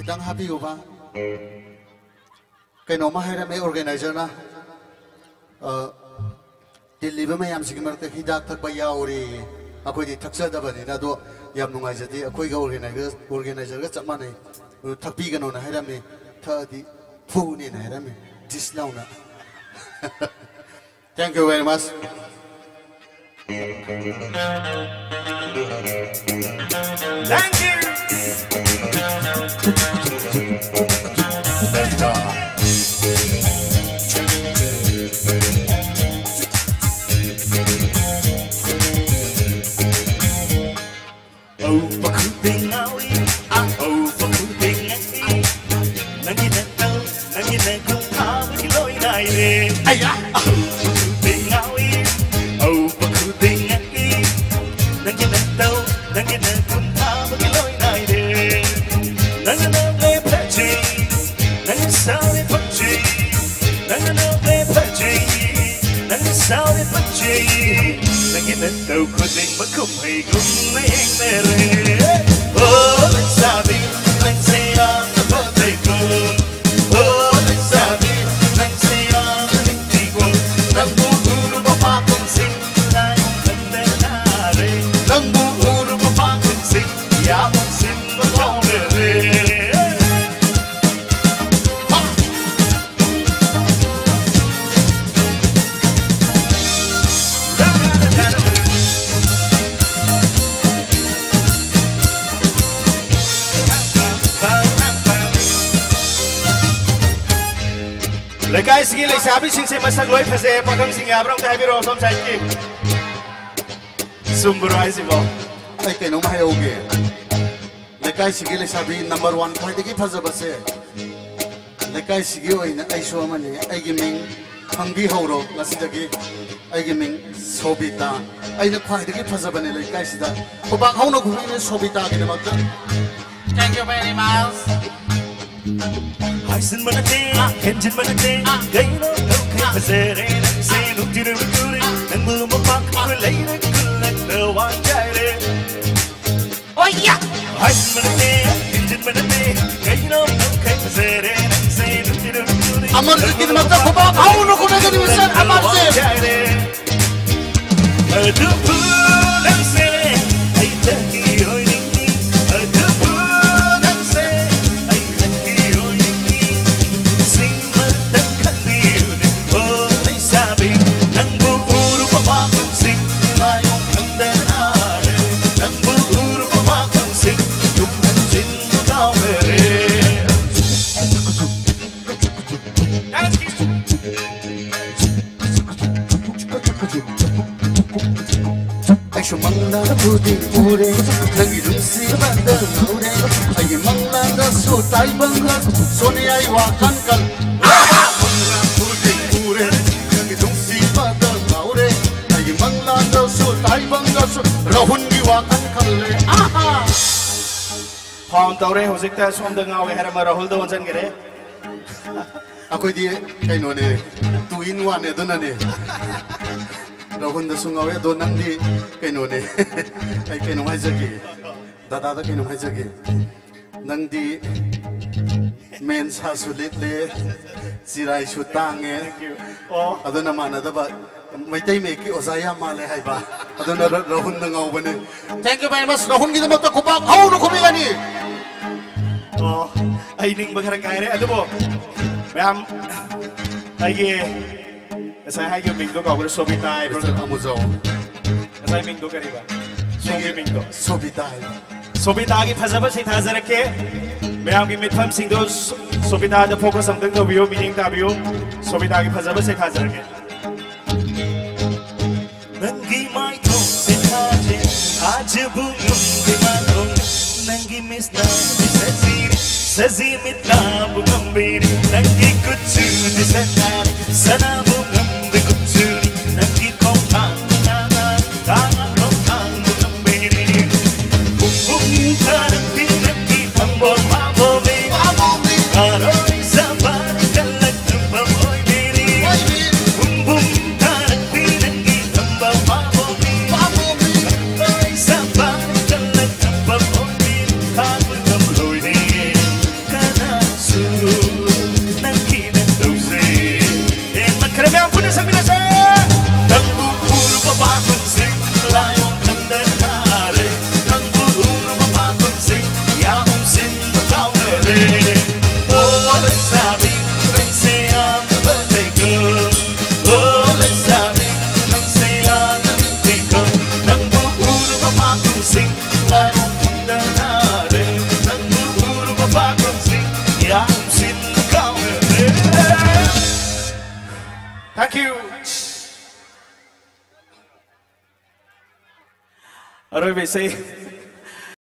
Kitang happy ba? Kay no mahirap may organizer na. Deliver may am sige marta hidak tak bayauri. Ako di taksa dapat ni na do yam nungai jadi ako iga organizer ka cak mana? Tapi kan ona hirap ni thadi fu ni na hirap ni dislaw na. Thank you very much. Thank you. Đâu có tình bất không hay cũng mấy anh mẹ rể. Oh, Leishabi, anh sẽ làm cho vợ thầy cùng. Oh, Leishabi, anh sẽ làm cho mình thì cùng. Nâng bù hù bà ba cùng sinh, ai cũng thân tên là đây. Nâng bù hù bà ba cùng sinh, ya cùng sinh mà không về. Lại cái gì Leishabi sinh sinh mà sắc lối phải dễ bắt đầu sinh nhà trong tay biro xong chạy kì sumberai gì vậy? Ai cái nó mà hay ok. Lại cái gì Leishabi number one phải đi cái phật bát se. Lại cái gì oi na ai số mà này ai cái mình hăng đi hậu rồi là gì cái ai cái mình Sobita ai nó phải đi cái phật bát này lại cái gì đó. Cô bác hậu nó cũng đi Sobita cái đó mà. Thank you very much. Hãy mana te, kenjin mana te, gay no no kay pazere, say no tinu kuri, nang mu mapak kulay na kulak na wanjare. Oh yeah. Hãy mana te, kenjin mana te, gay no no kay pazere, say no tinu kuri. Amar kita mata kubak, kau no kuna jadi besar amar se. Adu pulang se, ay tahi oi ningi, adu pulang se, ay tahi oi ningi. Mangla pudi pure, nangi rumsi banda naure. Aye mangla da so tai bangla, soni ai wakan kan. Mangla pudi pure, nangi rumsi banda naure. Aye mangla da so tai bangla, rahun gi wakan kan le. Phong tàu đây hồi dịch ta xóm đường ngào hay là mà rahul đâu chân cái đấy. Aku dia kay no ne, 2 in 1 ne doon ne. Rahun da sungaw ya doon nang di kay no ne. Ay kay no hay jagi. Dada da kay no hay jagi. Nang di men sa sulit le, siray sutang eh. Oh, Ado naman na ba? May tay may ki osaya male hay ba? Ado na rahun da ngaw ba ne. Thank you very much. Rahun kita magtakubak. How no kumiga ni? oh, ay ning magharang kaya rin. Ano po? Ma'am, ay saya hai cái mình có cầu cái Sobita Mr. Amuzo. Saya mình có cái gì vậy? Sobi mình có. Sobita. Sobita cái phật sinh thà ra cái ma'am cái mid phẩm sinh đó Sobita đã focus sang từng view meaning ta view Sobita cái phật sinh thà ra cái Nangi mai thong sinh thà che aaj bung ke manong Nangi miss na Sazi mitna bungambiri Nangi kutsu di sana bungambi kutsu Nangi kompang nana tangan kompang bungambiri Bung bung karang pinangi tambol mabobi Karoi sabar kalak tumbang oi biri Bung bung karang pinangi tambol mabobi Karoi sabar kalak tumbang oi biri Karoi sabar Thank you. Rồi vậy